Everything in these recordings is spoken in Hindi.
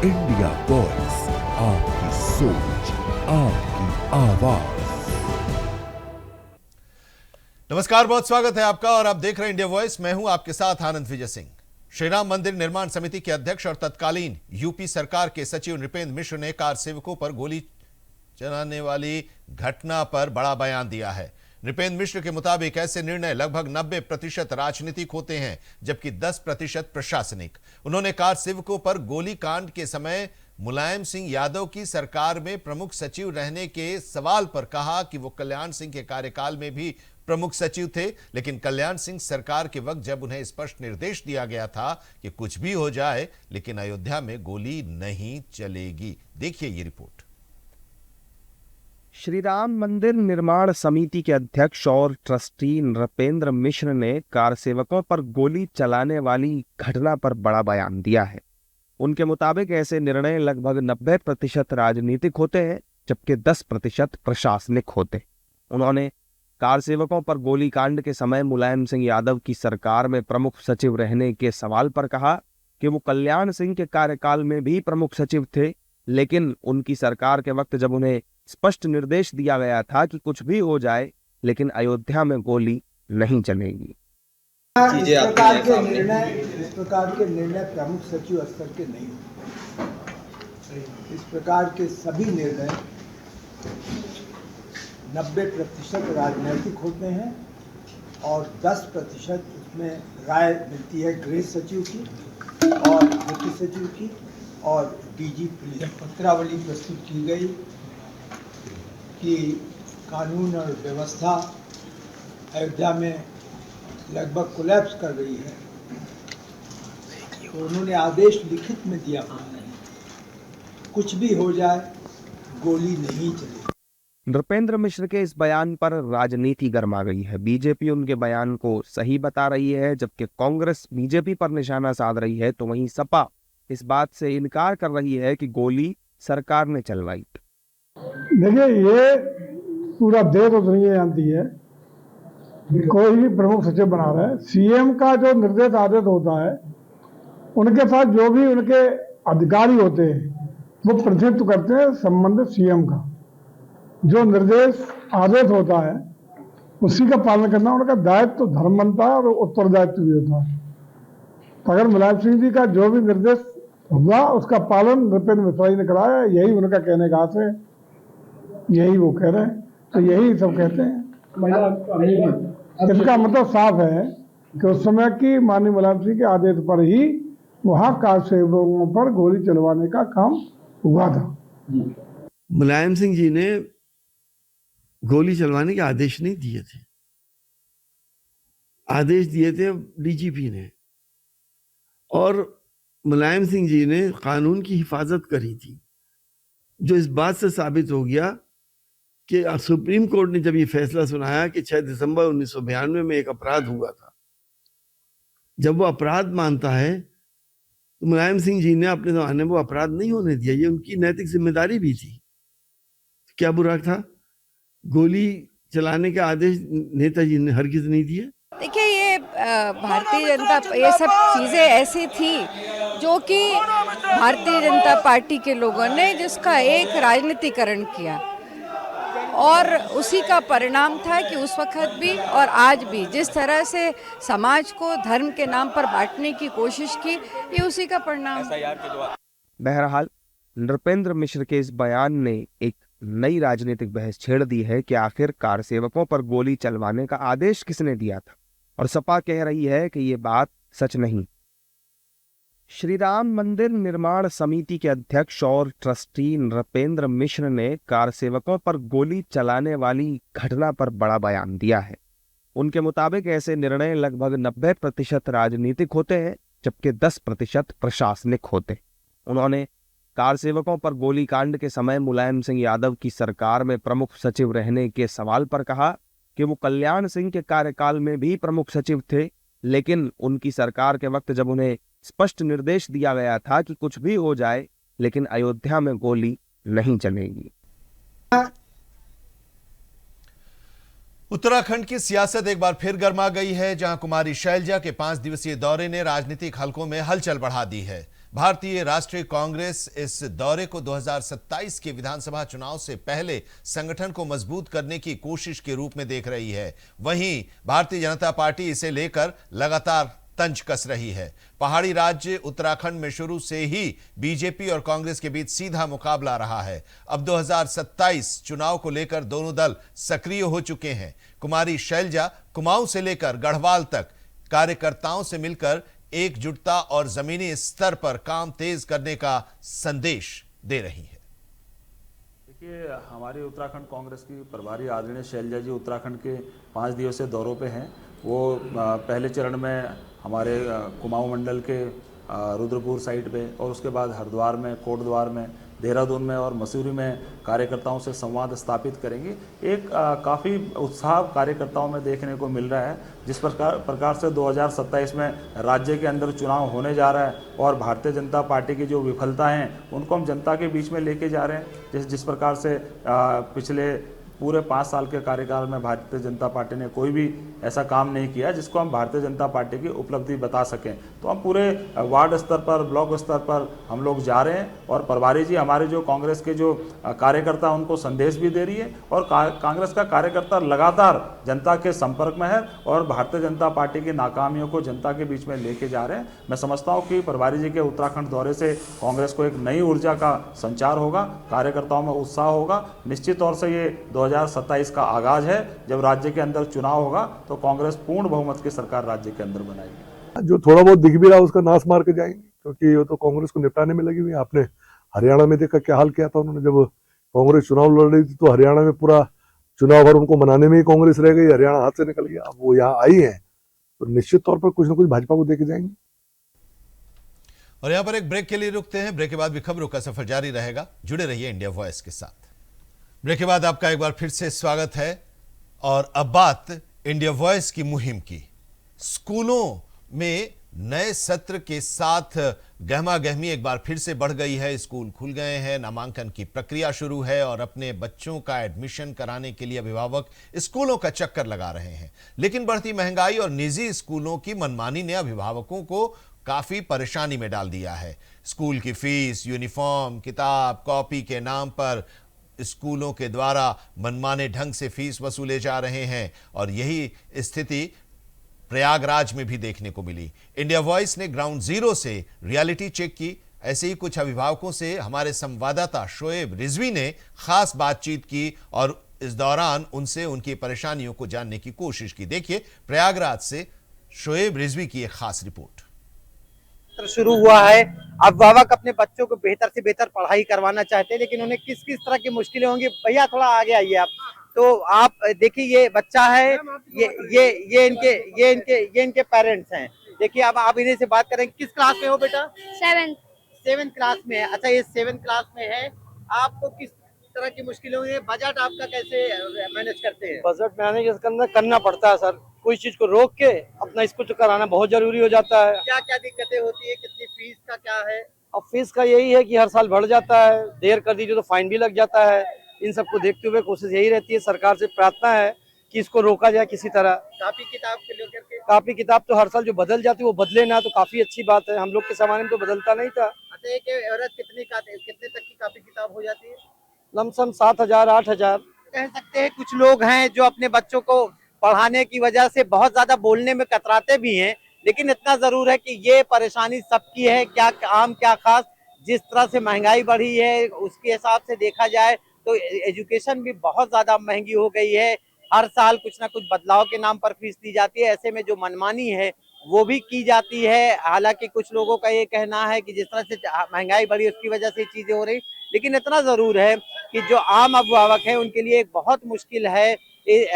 इंडिया वॉइस, आपकी सोच, आपकी आवाज। नमस्कार, बहुत स्वागत है आपका और आप देख रहे हैं इंडिया वॉइस। मैं हूं आपके साथ आनंद विजय सिंह। श्री राम मंदिर निर्माण समिति के अध्यक्ष और तत्कालीन यूपी सरकार के सचिव नृपेंद्र मिश्र ने कार सेवकों पर गोली चलाने वाली घटना पर बड़ा बयान दिया है। नृपेंद्र मिश्र के मुताबिक ऐसे निर्णय लगभग 90% राजनीतिक होते हैं, जबकि 10% प्रशासनिक। उन्होंने कार सेवकों पर गोली कांड के समय मुलायम सिंह यादव की सरकार में प्रमुख सचिव रहने के सवाल पर कहा कि वो कल्याण सिंह के कार्यकाल में भी प्रमुख सचिव थे, लेकिन कल्याण सिंह सरकार के वक्त जब उन्हें स्पष्ट निर्देश दिया गया था कि कुछ भी हो जाए लेकिन अयोध्या में गोली नहीं चलेगी। देखिए ये रिपोर्ट। श्री राम मंदिर निर्माण समिति के अध्यक्ष और ट्रस्टी नृपेंद्र मिश्र ने कार सेवकों पर गोली चलाने वाली घटना पर बड़ा बयान दिया है। उनके मुताबिक ऐसे निर्णय लगभग 90% राजनीतिक होते हैं, जबकि 10% प्रशासनिक होते। उन्होंने कार सेवकों पर गोली कांड के समय मुलायम सिंह यादव की सरकार में प्रमुख सचिव रहने के सवाल पर कहा कि वो कल्याण सिंह के कार्यकाल में भी प्रमुख सचिव थे, लेकिन उनकी सरकार के वक्त जब उन्हें स्पष्ट निर्देश दिया गया था कि कुछ भी हो जाए लेकिन अयोध्या में गोली नहीं चलेगी। इस प्रकार के निर्णय प्रमुख सचिव स्तर के नहीं होते। इस प्रकार के सभी निर्णय 90% राजनीतिक होते हैं और 10% उसमें राय मिलती है गृह सचिव की और मुख्य सचिव की और डीजी पुलिस। पत्रावली प्रस्तुत की गई कि कानून और व्यवस्था अयोध्या में लगभग कोलैप्स कर रही है, तो उन्होंने आदेश लिखित में दिया हुआ है, कुछ भी हो जाए गोली नहीं चलेगी। नृपेंद्र मिश्र के इस बयान पर राजनीति गर्मा गई है। बीजेपी उनके बयान को सही बता रही है, जबकि कांग्रेस बीजेपी पर निशाना साध रही है, तो वहीं सपा इस बात से इनकार कर रही है कि गोली सरकार ने चलवाई। देखिए, ये पूरा देश और दुनिया जानती है, कोई भी प्रमुख सचिव बना रहा है, सीएम का जो निर्देश आदेश होता है, उनके साथ जो भी उनके अधिकारी होते हैं वो प्रतिनिधित्व करते हैं संबंधित सीएम का। जो निर्देश आदेश होता है उसी का पालन करना उनका दायित्व, तो धर्म बनता है और उत्तरदायित्व भी होता है। तो अगर मुलायम सिंह जी का जो भी निर्देश हुआ उसका पालन नृपेंद्र मिश्रा जी ने कराया, यही उनका कहने का आशय है, यही वो कह रहे हैं, तो यही सब कहते हैं। इसका मतलब साफ है कि उस समय की माननीय मुलायम सिंह के आदेश पर ही वहां कार सेवकों पर गोली चलवाने का काम हुआ था। मुलायम सिंह जी ने गोली चलवाने के आदेश नहीं दिए थे, आदेश दिए थे डीजीपी ने, और मुलायम सिंह जी ने कानून की हिफाजत करी थी, जो इस बात से साबित हो गया कि सुप्रीम कोर्ट ने जब ये फैसला सुनाया कि 6 दिसंबर 1992 में एक अपराध हुआ था, जब वो अपराध मानता है तो मुलायम सिंह जी ने अपने जमाने में वो अपराध नहीं होने दिया, ये उनकी नैतिक जिम्मेदारी भी थी। क्या बुरा था? गोली चलाने का आदेश नेताजी ने हरगिज नहीं दिए। देखिए, ये भारतीय जनता, ये सब चीज़ें ऐसी थी जो कि भारतीय जनता पार्टी के लोगों ने जिसका एक राजनीतिकरण किया, और उसी का परिणाम था कि उस वक्त भी और आज भी जिस तरह से समाज को धर्म के नाम पर बांटने की कोशिश की, ये उसी का परिणाम। बहरहाल नृपेंद्र मिश्र के इस बयान ने एक नई राजनीतिक बहस छेड़ दी है कि आखिर कार सेवकों पर गोली चलवाने का आदेश किसने दिया था, और सपा कह रही है कि ये बात सच नहीं। श्री राम मंदिर निर्माण समिति के अध्यक्ष और ट्रस्टी नृपेंद्र मिश्र ने कार सेवकों पर गोली चलाने वाली घटना पर बड़ा बयान दिया है। उनके मुताबिक ऐसे निर्णय लगभग 90% राजनीतिक होते हैं, जबकि 10% प्रशासनिक होते। उन्होंने कार सेवकों पर गोली कांड के समय मुलायम सिंह यादव की सरकार में प्रमुख सचिव रहने के सवाल पर कहा कि वो कल्याण सिंह के कार्यकाल में भी प्रमुख सचिव थे, लेकिन उनकी सरकार के वक्त जब उन्हें स्पष्ट निर्देश दिया गया था कि कुछ भी हो जाए लेकिन अयोध्या में गोली नहीं चलेगी। उत्तराखंड की सियासत एक बार फिर गर्मा गई है, जहां कुमारी शैलजा के 5 दिवसीय दौरे ने राजनीतिक हलकों में हलचल बढ़ा दी है। भारतीय राष्ट्रीय कांग्रेस इस दौरे को 2027 के विधानसभा चुनाव से पहले संगठन को मजबूत करने की कोशिश के रूप में देख रही है। वहीं भारतीय जनता पार्टी इसे लेकर लगातार तंज कस रही है। पहाड़ी राज्य उत्तराखंड में शुरू से ही बीजेपी और कांग्रेस के बीच सीधा मुकाबला रहा है। अब 2027 चुनाव को लेकर दोनों दल सक्रिय हो चुके हैं। कुमारी शैलजा कुमाऊं से लेकर गढ़वाल तक कार्यकर्ताओं से मिलकर एकजुटता और जमीनी स्तर पर काम तेज करने का संदेश दे रही है। देखिए, हमारी उत्तराखंड कांग्रेस की प्रभारी आदरणीय शैलजा जी उत्तराखंड के 5 दिवसीय दौरों पे हैं। वो पहले चरण में हमारे कुमाऊं मंडल के रुद्रपुर साइड पे और उसके बाद हरिद्वार में, कोटद्वार में, देहरादून में और मसूरी में कार्यकर्ताओं से संवाद स्थापित करेंगे। एक काफ़ी उत्साह कार्यकर्ताओं में देखने को मिल रहा है। जिस प्रकार से 2027 में राज्य के अंदर चुनाव होने जा रहा है और भारतीय जनता पार्टी की जो विफलता हैं उनको हम जनता के बीच में लेके जा रहे हैं। जिस प्रकार से पिछले पूरे 5 साल के कार्यकाल में भारतीय जनता पार्टी ने कोई भी ऐसा काम नहीं किया जिसको हम भारतीय जनता पार्टी की उपलब्धि बता सकें। तो हम पूरे वार्ड स्तर पर, ब्लॉक स्तर पर हम लोग जा रहे हैं और प्रभारी जी हमारे जो कांग्रेस के जो कार्यकर्ता उनको संदेश भी दे रही है और कांग्रेस का कार्यकर्ता लगातार जनता के संपर्क में है और भारतीय जनता पार्टी की नाकामियों को जनता के बीच में लेके जा रहे हैं। मैं समझता हूँ कि प्रभारी जी के उत्तराखंड दौरे से कांग्रेस को एक नई ऊर्जा का संचार होगा, कार्यकर्ताओं में उत्साह होगा। निश्चित तौर से ये 2027 का आगाज है। जब राज्य के अंदर चुनाव होगा तो कांग्रेस पूर्ण बहुमत की सरकार राज्य के अंदर बनाएगी। जो थोड़ा बहुत दिख भी रहा उसका नाश मार के जाएंगे, क्योंकि वो तो कांग्रेस को निपटाने में लगी हुई है। आपने हरियाणा में देखा क्या हाल किया था उन्होंने। जब कांग्रेस चुनाव लड़ रही थी तो हरियाणा में पूरा चुनाव भर उनको मनाने में ही कांग्रेस रह गई, हरियाणा हाथ से निकल गया। अब वो यहाँ आई है तो निश्चित तौर पर कुछ ना कुछ भाजपा को देके जाएंगे। और यहाँ पर एक ब्रेक के लिए रुकते हैं। ब्रेक के बाद भी खबरों का सफर जारी रहेगा। जुड़े रहिए इंडिया वॉइस के साथ। ब्रेक के बाद आपका एक बार फिर से स्वागत है। और अब बात इंडिया वॉइस की मुहिम की। स्कूलों में नए सत्र के साथ गहमा गहमी एक बार फिर से बढ़ गई है। स्कूल खुल गए हैं, नामांकन की प्रक्रिया शुरू है और अपने बच्चों का एडमिशन कराने के लिए अभिभावक स्कूलों का चक्कर लगा रहे हैं। लेकिन बढ़ती महंगाई और निजी स्कूलों की मनमानी ने अभिभावकों को काफी परेशानी में डाल दिया है। स्कूल की फीस, यूनिफॉर्म, किताब, कॉपी के नाम पर स्कूलों के द्वारा मनमाने ढंग से फीस वसूले जा रहे हैं और यही स्थिति प्रयागराज में भी देखने को मिली। इंडिया वॉइस ने ग्राउंड जीरो से रियलिटी चेक की। ऐसे ही कुछ अभिभावकों से हमारे संवाददाता शोएब रिजवी ने खास बातचीत की और इस दौरान उनसे उनकी परेशानियों को जानने की कोशिश की। देखिए प्रयागराज से शोएब रिजवी की एक खास रिपोर्ट। शुरू हुआ है। अभिभावक अपने बच्चों को बेहतर से बेहतर पढ़ाई करवाना चाहते हैं, लेकिन उन्हें किस किस तरह की मुश्किलें होंगी। भैया थोड़ा आगे आइए आप। तो आप देखिए ये बच्चा है, ये इनके पेरेंट्स हैं। देखिए अब आप इन्हीं से बात करें। किस क्लास में हो बेटा? 7th क्लास में है। अच्छा, ये 7th क्लास में है। आपको किस तरह की मुश्किलें होंगी? बजट आपका कैसे मैनेज करते हैं? बजट मैनेज करना पड़ता है सर। कोई चीज को रोक के अपना स्कूल तो कराना बहुत जरूरी हो जाता है। क्या क्या दिक्कतें होती है? कितनी फीस का क्या है? अब फीस का यही है कि हर साल बढ़ जाता है, देर कर दीजिए तो फाइन भी लग जाता है। इन सबको देखते हुए कोशिश यही रहती है, सरकार से प्रार्थना है कि इसको रोका जाए किसी तरह। कापी किताब के लेकर के? कापी किताब तो हर साल जो बदल जाती है वो बदले ना, तो काफी अच्छी बात है। हम लोग के जमाने में तो बदलता नहीं था। अच्छा, एक एवरेज कितने तक की कापी किताब हो जाती है? लमसम 7,000 8,000 कह सकते हैं। कुछ लोग हैं जो अपने बच्चों को पढ़ाने की वजह से बहुत ज्यादा बोलने में कतराते भी हैं, लेकिन इतना जरूर है कि ये परेशानी सबकी है, क्या आम क्या खास। जिस तरह से महंगाई बढ़ी है उसके हिसाब से देखा जाए तो एजुकेशन भी बहुत ज्यादा महंगी हो गई है। हर साल कुछ ना कुछ बदलाव के नाम पर फीस दी जाती है। ऐसे में जो मनमानी है वो भी की जाती है। हालांकि कुछ लोगों का ये कहना है कि जिस तरह से महंगाई बढ़ी उसकी वजह से चीजें हो रही, लेकिन इतना जरूर है कि जो आम अभिभावक हैं उनके लिए एक बहुत मुश्किल है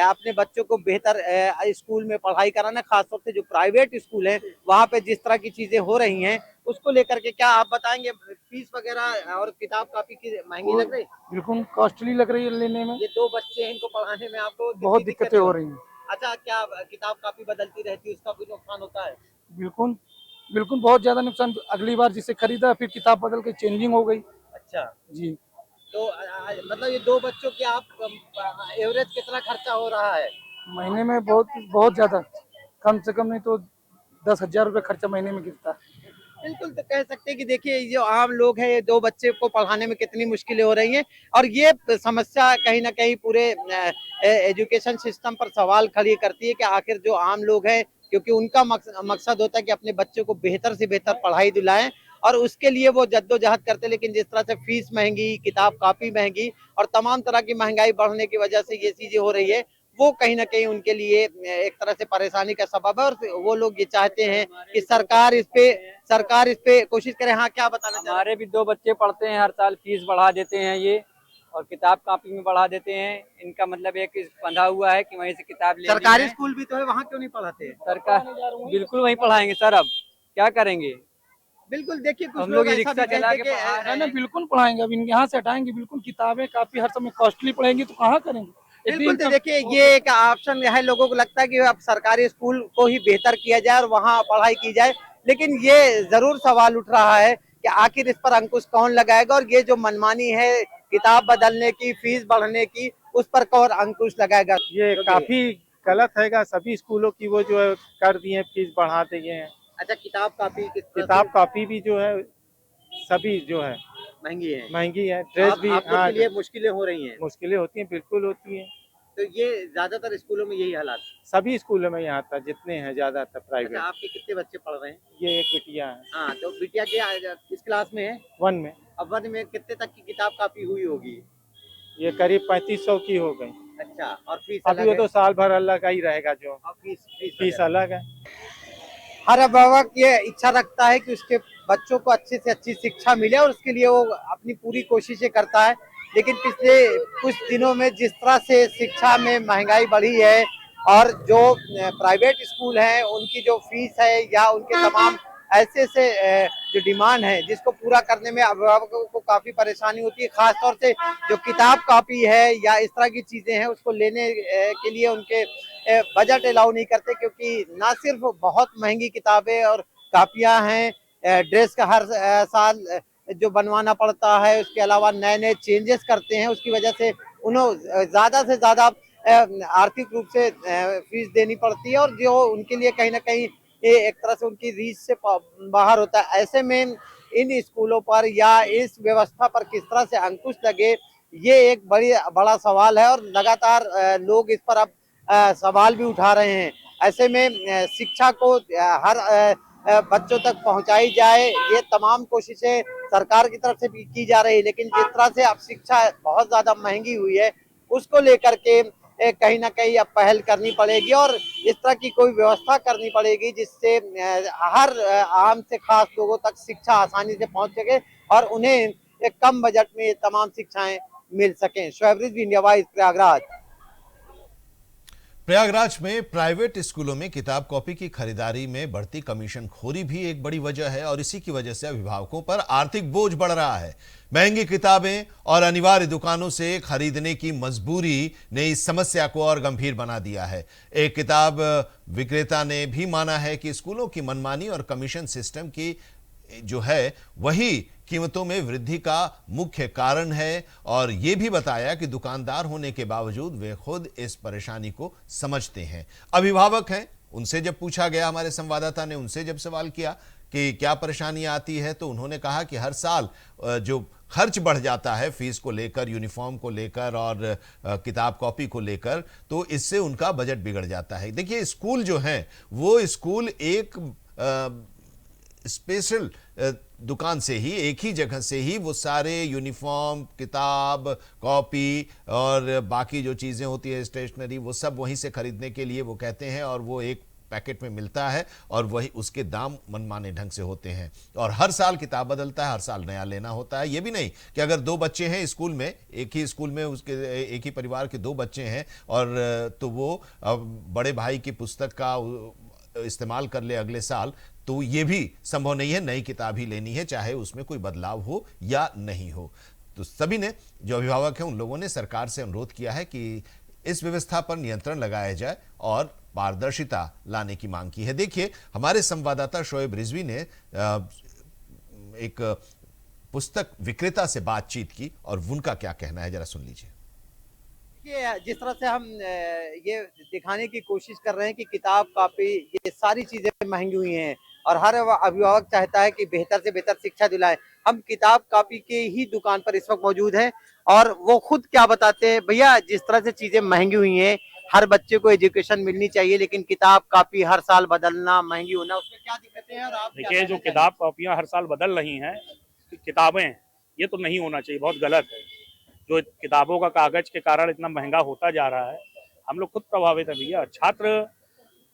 अपने बच्चों को बेहतर स्कूल में पढ़ाई कराना। खासतौर से जो प्राइवेट स्कूल है वहाँ पे जिस तरह की चीजें हो रही हैं उसको लेकर के क्या आप बताएंगे? फीस वगैरह और किताब कापी की महंगी लग रही? बिल्कुल कॉस्टली लग रही है लेने में। ये 2 बच्चे हैं, इनको पढ़ाने में आपको बहुत दिक्कतें हो रही हैं। अच्छा, क्या किताब कापी बदलती रहती है उसका भी नुकसान होता है? बिल्कुल बहुत ज्यादा नुकसान। अगली बार जिसे खरीदा फिर किताब बदल के चेंजिंग हो गई। अच्छा जी। तो मतलब ये 2 बच्चों की आप एवरेज कितना खर्चा हो रहा है? महीने में बहुत ज्यादा, कम से कम नहीं तो 10,000 रुपये खर्चा महीने में गिरता है। बिल्कुल, तो कह सकते हैं कि देखिए ये जो आम लोग हैं, ये 2 बच्चे को पढ़ाने में कितनी मुश्किलें हो रही हैं और ये समस्या कहीं न कहीं पूरे एजुकेशन सिस्टम पर सवाल खड़ी करती है कि आखिर जो आम लोग हैं, क्योंकि उनका मकसद होता है कि अपने बच्चों को बेहतर से बेहतर पढ़ाई दिलाएं और उसके लिए वो जद्दोजहद करते हैं, लेकिन जिस तरह से फीस महंगी, किताब कापी महंगी और तमाम तरह की महंगाई बढ़ने की वजह से ये चीजें हो रही है, वो कहीं न कहीं उनके लिए एक तरह से परेशानी का सबब है और वो लोग ये चाहते हैं कि सरकार इस पे कोशिश करे। हाँ, क्या बताना चाह रहे हैं? हमारे भी 2 बच्चे पढ़ते हैं, हर साल फीस बढ़ा देते हैं ये और किताब कापी में बढ़ा देते हैं। इनका मतलब एक बंधा हुआ है कि वहीं से किताब ले सरकारी स्कूल भी तो है, वहाँ क्यों नहीं पढ़ाते? सरकार बिल्कुल वहीं पढ़ाएंगे सर, अब क्या करेंगे? बिल्कुल, देखिए कुछ हम लोग लोग ऐसा रिक्शा भी चला कहते के हैं पढ़ा रहे ना हैं। बिल्कुल पढ़ाएंगे, अब इनके यहाँ से हटाएंगे बिल्कुल। किताबें काफी हर समय कॉस्टली पड़ेंगी तो कहाँ करेंगे? बिल्कुल, तो देखिए ये एक ऑप्शन है, लोगों को लगता है कि अब सरकारी स्कूल को ही बेहतर किया जाए और वहाँ पढ़ाई की जाए, लेकिन ये जरूर सवाल उठ रहा है कि आखिर इस पर अंकुश कौन लगाएगा और ये जो मनमानी है किताब बदलने की, फीस बढ़ने की, उस पर कौन अंकुश लगाएगा? ये काफी गलत हैगा। सभी स्कूलों की वो जो है कर दिए, फीस बढ़ा दिए हैं। अच्छा, किताब कापी भी जो है सभी जो है महंगी है। ड्रेस भी आपके लिए मुश्किलें हो रही हैं, मुश्किलें होती हैं, बिल्कुल होती हैं। तो ये ज्यादातर स्कूलों में यही हालात है। सभी स्कूलों में यहाँ था, जितने हैं ज्यादातर अच्छा, प्राइवेट। आपके कितने बच्चे पढ़ रहे हैं? ये एक बिटिया है। हाँ, तो बिटिया के किस क्लास में है? 1 में। अब 1 में कितने तक की किताब कापी हुई होगी? ये करीब 3500 की हो गई। अच्छा, और फीस अभी वो तो साल भर अलग का ही रहेगा, जो फीस अलग है। हर अभिभावक ये इच्छा रखता है कि उसके बच्चों को अच्छी से अच्छी शिक्षा मिले और उसके लिए वो अपनी पूरी कोशिशें करता है, लेकिन पिछले कुछ दिनों में जिस तरह से शिक्षा में महंगाई बढ़ी है और जो प्राइवेट स्कूल हैं उनकी जो फीस है या उनके तमाम ऐसे जो डिमांड है जिसको पूरा करने में अभिभावकों को काफी परेशानी होती है, खासतौर से जो किताब कापी है या इस तरह की चीजें हैं उसको लेने के लिए उनके बजट अलाउ नहीं करते, क्योंकि ना सिर्फ बहुत महंगी किताबें और कापियां हैं, ड्रेस का हर साल जो बनवाना पड़ता है, उसके अलावा नए नए चेंजेस करते हैं, उसकी वजह से उन्हें ज्यादा से ज्यादा आर्थिक रूप से फीस देनी पड़ती है और जो उनके लिए कहीं ना कहीं ये एक तरह से उनकी रीच से बाहर होता है। ऐसे में इन स्कूलों पर या इस व्यवस्था पर किस तरह से अंकुश लगे, ये एक बड़ा सवाल है और लगातार लोग इस पर अब सवाल भी उठा रहे हैं। ऐसे में शिक्षा को हर बच्चों तक पहुंचाई जाए, ये तमाम कोशिशें सरकार की तरफ से भी की जा रही है, लेकिन जिस तरह से अब शिक्षा बहुत ज्यादा महंगी हुई है उसको लेकर के कहीं ना कहीं अब पहल करनी पड़ेगी और इस तरह की कोई व्यवस्था करनी पड़ेगी जिससे हर आम से खास लोगों तक शिक्षा आसानी से पहुंच सके और उन्हें एक कम बजट में ये तमाम शिक्षाएं मिल सकें। Shoaib Rizvi, India voice, Prayagraj. प्रयागराज में प्राइवेट स्कूलों में किताब कॉपी की खरीदारी में बढ़ती कमीशन खोरी भी एक बड़ी वजह है और इसी की वजह से अभिभावकों पर आर्थिक बोझ बढ़ रहा है। महंगी किताबें और अनिवार्य दुकानों से खरीदने की मजबूरी ने इस समस्या को और गंभीर बना दिया है। एक किताब विक्रेता ने भी माना है कि स्कूलों की मनमानी और कमीशन सिस्टम की जो है वही कीमतों में वृद्धि का मुख्य कारण है और यह भी बताया कि दुकानदार होने के बावजूद वे खुद इस परेशानी को समझते हैं। अभिभावक हैं, उनसे जब पूछा गया, हमारे संवाददाता ने उनसे जब सवाल किया कि क्या परेशानी आती है, तो उन्होंने कहा कि हर साल जो खर्च बढ़ जाता है फीस को लेकर, यूनिफॉर्म को लेकर और किताब कॉपी को लेकर, तो इससे उनका बजट बिगड़ जाता है। देखिए, स्कूल जो है वो स्कूल एक स्पेशल दुकान से ही, एक ही जगह से ही वो सारे यूनिफॉर्म, किताब, कॉपी और बाकी जो चीज़ें होती है स्टेशनरी, वो सब वहीं से खरीदने के लिए वो कहते हैं और वो एक पैकेट में मिलता है और वही उसके दाम मनमाने ढंग से होते हैं और हर साल किताब बदलता है, हर साल नया लेना होता है। ये भी नहीं कि अगर 2 बच्चे हैं स्कूल में, एक ही स्कूल में उसके एक ही परिवार के 2 बच्चे हैं और तो वो बड़े भाई की पुस्तक का इस्तेमाल कर ले अगले साल, तो ये भी संभव नहीं है। नई किताब ही लेनी है, चाहे उसमें कोई बदलाव हो या नहीं हो। तो सभी ने, जो अभिभावक हैं, उन लोगों ने सरकार से अनुरोध किया है कि इस व्यवस्था पर नियंत्रण लगाया जाए और पारदर्शिता लाने की मांग की है। देखिए, हमारे संवाददाता शोएब रिजवी ने एक पुस्तक विक्रेता से बातचीत की और उनका क्या कहना है, जरा सुन लीजिए। जिस तरह से हम ये दिखाने की कोशिश कर रहे हैं कि किताब, कॉपी, ये सारी चीजें महंगी हुई हैं, और हर अभिभावक चाहता है कि बेहतर से बेहतर शिक्षा दिलाए। हम किताब कॉपी के ही दुकान पर इस वक्त मौजूद हैं और वो खुद क्या बताते हैं। भैया, जिस तरह से चीजें महंगी हुई हैं, हर बच्चे को एजुकेशन मिलनी चाहिए, लेकिन किताब कॉपी हर साल बदलना, महंगी होना, उसमें क्या दिक्कतें हैं? और आप देखिए, जो किताब कॉपियां हर साल बदल रही हैं, किताबें, ये तो नहीं होना चाहिए, बहुत गलत है। जो किताबों का कागज के कारण इतना महंगा होता जा रहा है, हम लोग खुद प्रभावित है भैया। छात्र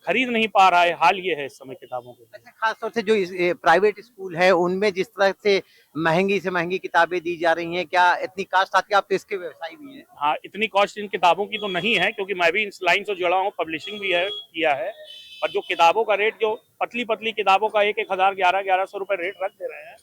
खरीद नहीं पा रहा है, हाल ये है इस समय किताबों के। अच्छा, खासतौर से जो प्राइवेट स्कूल है उनमें जिस तरह से महंगी से महंगी किताबें दी जा रही हैं, क्या इतनी कास्ट आती है? आप तो इसके व्यवसायी भी हैं। हाँ, इतनी कॉस्ट इन किताबों की तो नहीं है, क्योंकि मैं भी इस लाइन से जुड़ा हूँ, पब्लिशिंग भी है किया है। पर जो किताबों का रेट, जो पतली पतली किताबों का 1,000 1100 रुपए रेट रख दे रहे हैं,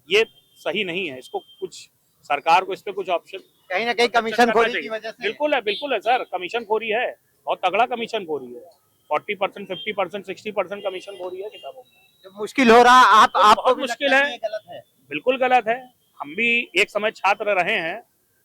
ये सही नहीं है। इसको कुछ सरकार को इस पे कुछ ऑप्शन, कहीं ना कहीं कमीशन खोरी की वजह से। बिल्कुल है सर, कमीशन खोरी है, बहुत तगड़ा कमीशन खोरी है। 40%, 50%, 60% कमीशन खोरी है किताबों में। मुश्किल हो रहा, आपको मुश्किल है, गलत है। बिल्कुल गलत है। हम भी एक समय छात्र रहे हैं,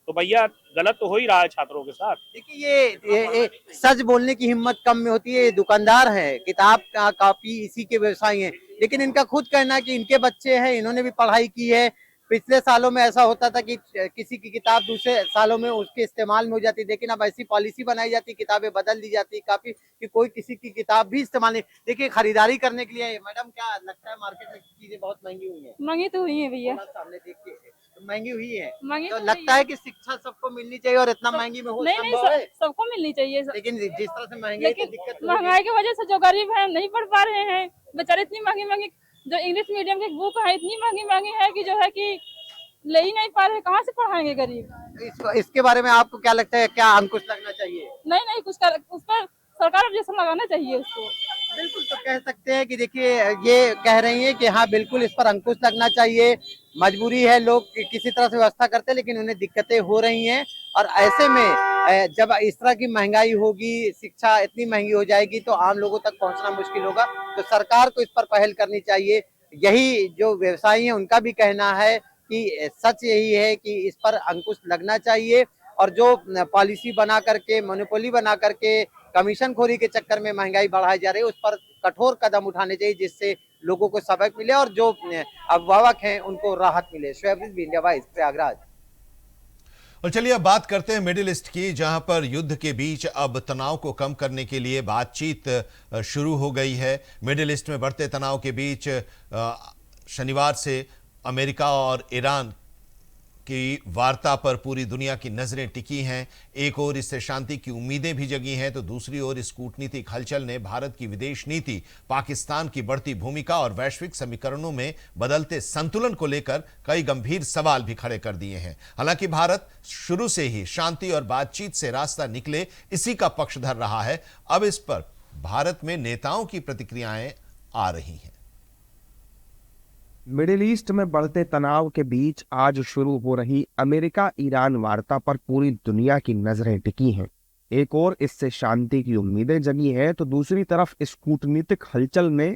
तो भैया गलत तो हो ही रहा है छात्रों के साथ। देखिए, ये सच बोलने की हिम्मत कम में होती है। ये दुकानदार है, किताब का कॉपी इसी के व्यवसायी हैं, लेकिन इनका खुद कहना है कि इनके बच्चे हैं, इन्होंने भी पढ़ाई की है। पिछले सालों में ऐसा होता था कि किसी की किताब दूसरे सालों में उसके इस्तेमाल में हो जाती, लेकिन अब ऐसी पॉलिसी बनाई जाती, किताबें बदल दी जाती काफी, कि कोई किसी की किताब भी इस्तेमाल नहीं। देखिए, खरीदारी करने के लिए मैडम क्या लगता है, मार्केट में चीजें बहुत महंगी हुई है? महंगी तो हुई है भैया, सामने देखिए, तो महंगी हुई है। तो लगता है कि शिक्षा सबको मिलनी चाहिए और इतना महंगी में हो संभव है? सबको मिलनी चाहिए, लेकिन जिस तरह से महंगाई की दिक्कत, महंगाई की वजह से जो गरीब है नहीं पढ़ पा रहे हैं बेचारे। इतनी महंगी महंगी जो इंग्लिश मीडियम की बुक है, इतनी महंगी महंगी है कि जो है कि ले ही नहीं पा रहे, कहाँ से पढ़ाएंगे गरीब। इसके बारे में आपको क्या लगता है, क्या अंकुश लगना चाहिए? नहीं, उस पर सरकार ऑब्जेक्शन लगाना चाहिए उसको। बिल्कुल, तो कह सकते हैं कि देखिए, ये कह रही हैं कि हाँ बिल्कुल इस पर अंकुश लगना चाहिए। मजबूरी है, लोग किसी तरह से व्यवस्था करते हैं, लेकिन उन्हें दिक्कतें हो रही हैं। और ऐसे में जब इस तरह की महंगाई होगी, शिक्षा इतनी महंगी हो जाएगी, तो आम लोगों तक पहुंचना मुश्किल होगा। तो सरकार को इस पर पहल करनी चाहिए। यही जो व्यवसायी हैं उनका भी कहना है कि सच यही है कि इस पर अंकुश लगना चाहिए, और जो पॉलिसी बना करके, मोनोपोली बना करके, कमीशन खोरी के चक्कर में महंगाई बढ़ाई जा रही है, उस पर कठोर कदम उठाने चाहिए, जिससे लोगों को सबक मिले और जो अभिभावक हैं उनको राहत मिले। Shoaib Rizvi, India voice, Prayagraj. और चलिए अब बात करते हैं मिडिल ईस्ट की, जहां पर युद्ध के बीच अब तनाव को कम करने के लिए बातचीत शुरू हो गई है। मिडिल ईस्ट में बढ़ते तनाव के बीच शनिवार से अमेरिका और ईरान की वार्ता पर पूरी दुनिया की नजरें टिकी हैं। एक ओर इससे शांति की उम्मीदें भी जगी हैं, तो दूसरी ओर इस कूटनीतिक हलचल ने भारत की विदेश नीति, पाकिस्तान की बढ़ती भूमिका और वैश्विक समीकरणों में बदलते संतुलन को लेकर कई गंभीर सवाल भी खड़े कर दिए हैं। हालांकि भारत शुरू से ही शांति और बातचीत से रास्ता निकले इसी का पक्षधर रहा है। अब इस पर भारत में नेताओं की प्रतिक्रियाएं आ रही हैं। मिडिल ईस्ट में बढ़ते तनाव के बीच आज शुरू हो रही अमेरिका ईरान वार्ता पर पूरी दुनिया की नजरें टिकी हैं। एक ओर इससे शांति की उम्मीदें जगी हैं, तो दूसरी तरफ इस कूटनीतिक हलचल ने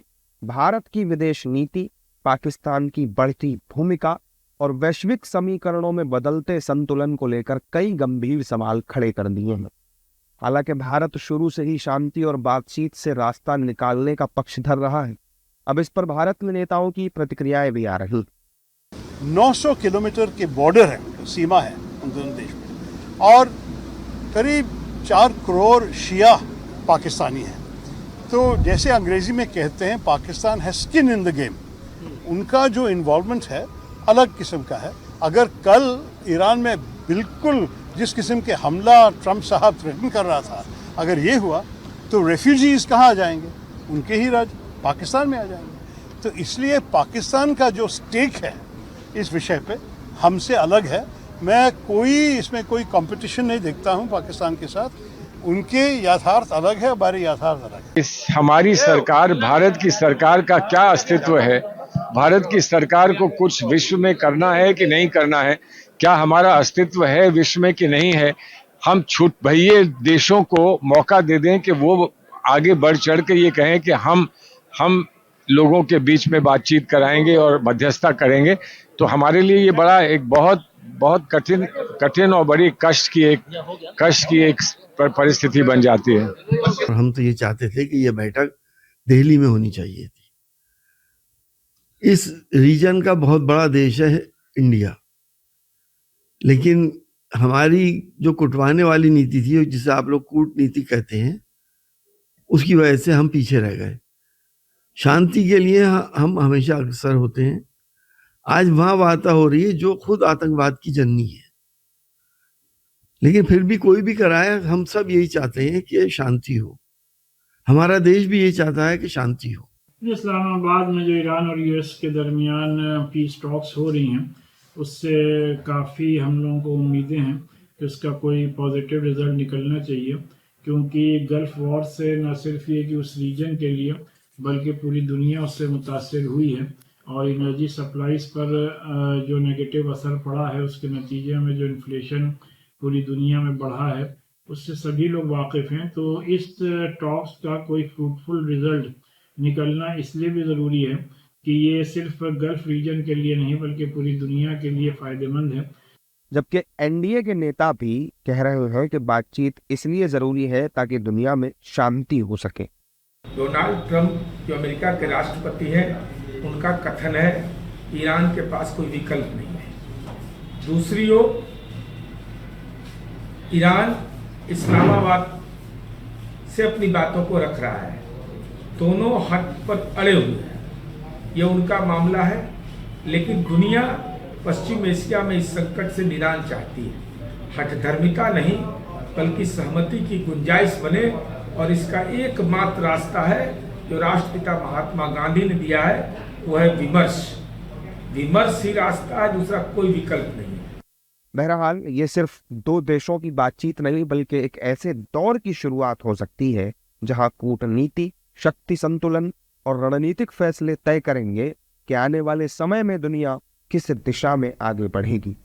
भारत की विदेश नीति, पाकिस्तान की बढ़ती भूमिका और वैश्विक समीकरणों में बदलते संतुलन को लेकर कई गंभीर सवाल खड़े कर दिए हैं। हालांकि भारत शुरू से ही शांति और बातचीत से रास्ता निकालने का पक्षधर रहा है। अब इस पर भारत में नेताओं की प्रतिक्रियाएं भी आ रही। 900 किलोमीटर के बॉर्डर है, सीमा है उन दोनों देश में, और करीब 4 करोड़ शिया पाकिस्तानी हैं। तो जैसे अंग्रेजी में कहते हैं, पाकिस्तान है स्किन इन द गेम। उनका जो इन्वॉल्वमेंट है अलग किस्म का है। अगर कल ईरान में बिल्कुल जिस किस्म के हमला ट्रंप साहब थ्रेटन कर रहा था, अगर ये हुआ तो रेफ्यूजीज कहाँ आ जाएंगे? उनके ही राज्य पाकिस्तान में आ जाएंगे। तो इसलिए पाकिस्तान का जो स्टेक है इस विषय पे हमसे अलग है। मैं इसमें कोई कंपटीशन नहीं देखता हूं पाकिस्तान के साथ। उनके यथार्थ अलग है, हमारे यथार्थ अलग है। हमारी सरकार, भारत की सरकार का क्या अस्तित्व है? भारत की सरकार को कुछ विश्व में करना है कि नहीं करना है? क्या हमारा अस्तित्व है विश्व में कि नहीं है? हम छूट भइये देशों को मौका दे दें कि वो आगे बढ़ चढ़ के ये कहें कि हम लोगों के बीच में बातचीत कराएंगे और मध्यस्थता करेंगे, तो हमारे लिए ये बड़ा एक बहुत कठिन और बड़ी कष्ट की एक परिस्थिति बन जाती है। हम तो ये चाहते थे कि ये बैठक दिल्ली में होनी चाहिए थी, इस रीजन का बहुत बड़ा देश है इंडिया, लेकिन हमारी जो कुटवाने वाली नीति थी, जिसे आप लोग कूटनीति कहते हैं, उसकी वजह से हम पीछे रह गए। शांति के लिए हम हमेशा अग्रसर होते हैं। आज वहां वार्ता हो रही है जो खुद आतंकवाद की जननी है, लेकिन फिर भी कोई भी कराए, हम सब यही चाहते हैं कि शांति हो। हमारा देश भी यही चाहता है कि शांति हो। इस्लामाबाद में जो ईरान और यूएस के दरमियान पीस टॉक्स हो रही हैं, उससे काफ़ी हम लोगों को उम्मीदें हैं कि उसका कोई पॉजिटिव रिजल्ट निकलना चाहिए, क्योंकि गल्फ वॉर से न सिर्फ ये कि उस रीजन के लिए बल्कि पूरी दुनिया उससे मुतासर हुई है, और एनर्जी सप्लाईज पर जो नेगेटिव असर पड़ा है उसके नतीजे में जो इन्फ्लेशन पूरी दुनिया में बढ़ा है, उससे सभी लोग वाकिफ़ हैं। तो इस टॉक्स का कोई फ्रूटफुल रिजल्ट निकलना इसलिए भी ज़रूरी है कि ये सिर्फ गल्फ रीजन के लिए नहीं बल्कि पूरी दुनिया के लिए फ़ायदेमंद है। जबकि एनडीए के नेता भी कह रहे हैं कि बातचीत इसलिए ज़रूरी है ताकि दुनिया में शांति हो सके। डोनाल्ड ट्रंप जो अमेरिका के राष्ट्रपति हैं, उनका कथन है ईरान के पास कोई विकल्प नहीं है। दूसरी ओर ईरान इस्लामाबाद से अपनी बातों को रख रहा है, दोनों हट पर अड़े हुए हैं, ये उनका मामला है। लेकिन दुनिया पश्चिम एशिया में इस संकट से निदान चाहती है। हठधर्मिता नहीं बल्कि सहमति की गुंजाइश बने, और इसका एकमात्र रास्ता है जो राष्ट्रपिता महात्मा गांधी ने दिया है, वो है विमर्श। विमर्श ही रास्ता है, दूसरा कोई विकल्प नहीं है। बहरहाल ये सिर्फ दो देशों की बातचीत नहीं बल्कि एक ऐसे दौर की शुरुआत हो सकती है जहां कूटनीति, शक्ति संतुलन और रणनीतिक फैसले तय करेंगे कि आने वाले समय में दुनिया किस दिशा में आगे बढ़ेगी।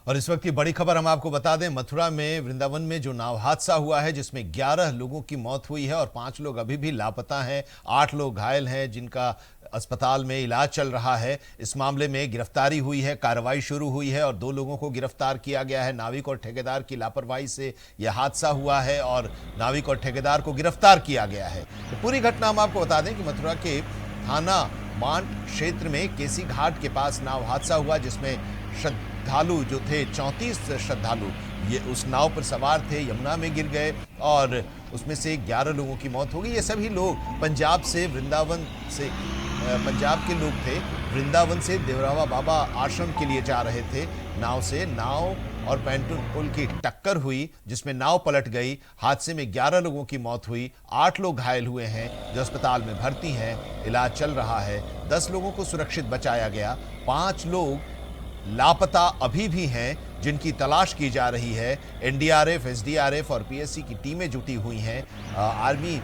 और इस वक्त की बड़ी खबर हम आपको बता दें, मथुरा में वृंदावन में जो नाव हादसा हुआ है जिसमें 11 लोगों की मौत हुई है और 5 लोग अभी भी लापता हैं, 8 लोग घायल हैं जिनका अस्पताल में इलाज चल रहा है। इस मामले में गिरफ्तारी हुई है, कार्रवाई शुरू हुई है और 2 लोगों को गिरफ्तार किया गया है। नाविक और ठेकेदार की लापरवाही से यह हादसा हुआ है और नाविक और ठेकेदार को गिरफ्तार किया गया है। तो पूरी घटना हम आपको बता दें कि मथुरा के थाना मांड क्षेत्र में केसी घाट के पास नाव हादसा हुआ जिसमें श्रद्धालु जो थे 34 श्रद्धालु ये उस नाव पर सवार थे, यमुना में गिर गए और उसमें से 11 लोगों की मौत हो गई। ये सभी लोग पंजाब के लोग थे, वृंदावन से देवरावा बाबा आश्रम के लिए जा रहे थे। नाव और पैंटून पुल की टक्कर हुई जिसमें नाव पलट गई। हादसे में 11 लोगों की मौत हुई, 8 लोग घायल हुए हैं जो अस्पताल में भर्ती हैं, इलाज चल रहा है। 10 लोगों को सुरक्षित बचाया गया, 5 लोग लापता अभी भी हैं जिनकी तलाश की जा रही है। एनडीआरएफ, एसडीआरएफ और पीएससी की टीमें जुटी हुई हैं, आर्मी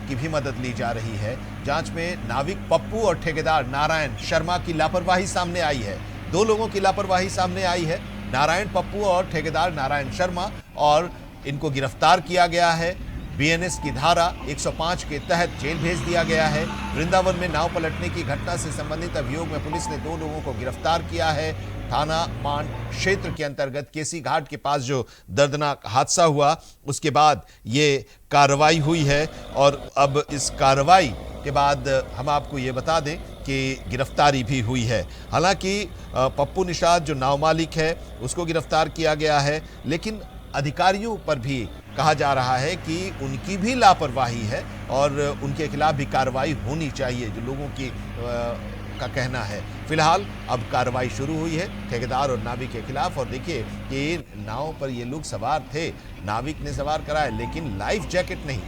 की भी मदद ली जा रही है। जांच में नाविक पप्पू और ठेकेदार नारायण शर्मा की लापरवाही सामने आई है। 2 लोगों की लापरवाही सामने आई है, नारायण पप्पू और ठेकेदार नारायण शर्मा, और इनको गिरफ्तार किया गया है। बीएनएस की धारा 105 के तहत जेल भेज दिया गया है। वृंदावन में नाव पलटने की घटना से संबंधित अभियोग में पुलिस ने 2 लोगों को गिरफ्तार किया है। थाना मांड क्षेत्र के अंतर्गत केसी घाट के पास जो दर्दनाक हादसा हुआ उसके बाद ये कार्रवाई हुई है और अब इस कार्रवाई के बाद हम आपको ये बता दें कि गिरफ्तारी भी हुई है। हालांकि पप्पू निषाद जो नाव मालिक है उसको गिरफ्तार किया गया है, लेकिन अधिकारियों पर भी कहा जा रहा है कि उनकी भी लापरवाही है और उनके खिलाफ भी कार्रवाई होनी चाहिए, जो लोगों की का कहना है। फिलहाल अब कार्रवाई शुरू हुई है ठेकेदार और नाविक के खिलाफ। और देखिए कि नाव पर ये लोग सवार थे, नाविक ने सवार कराया, लेकिन लाइफ जैकेट नहीं,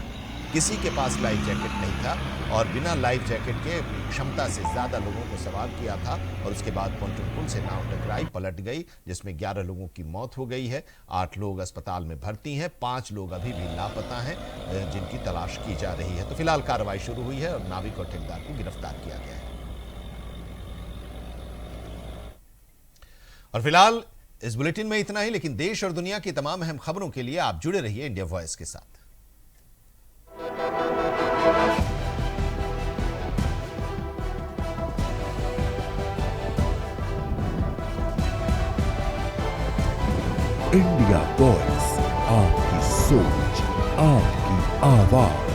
किसी के पास लाइफ जैकेट नहीं था और बिना लाइफ जैकेट के क्षमता से ज़्यादा लोगों को सवार किया था और उसके बाद पोंटून पुल से नाव टकराई, पलट गई, जिसमें 11 लोगों की मौत हो गई है। 8 लोग अस्पताल में भर्ती हैं, 5 लोग अभी भी लापता हैं जिनकी तलाश की जा रही है। तो फिलहाल कार्रवाई शुरू हुई है और नाविक और ठेकेदार को गिरफ्तार किया गया है। और फिलहाल इस बुलेटिन में इतना ही, लेकिन देश और दुनिया की तमाम अहम खबरों के लिए आप जुड़े रहिए इंडिया वॉइस के साथ। इंडिया वॉइस, आपकी सोच, आपकी आवाज।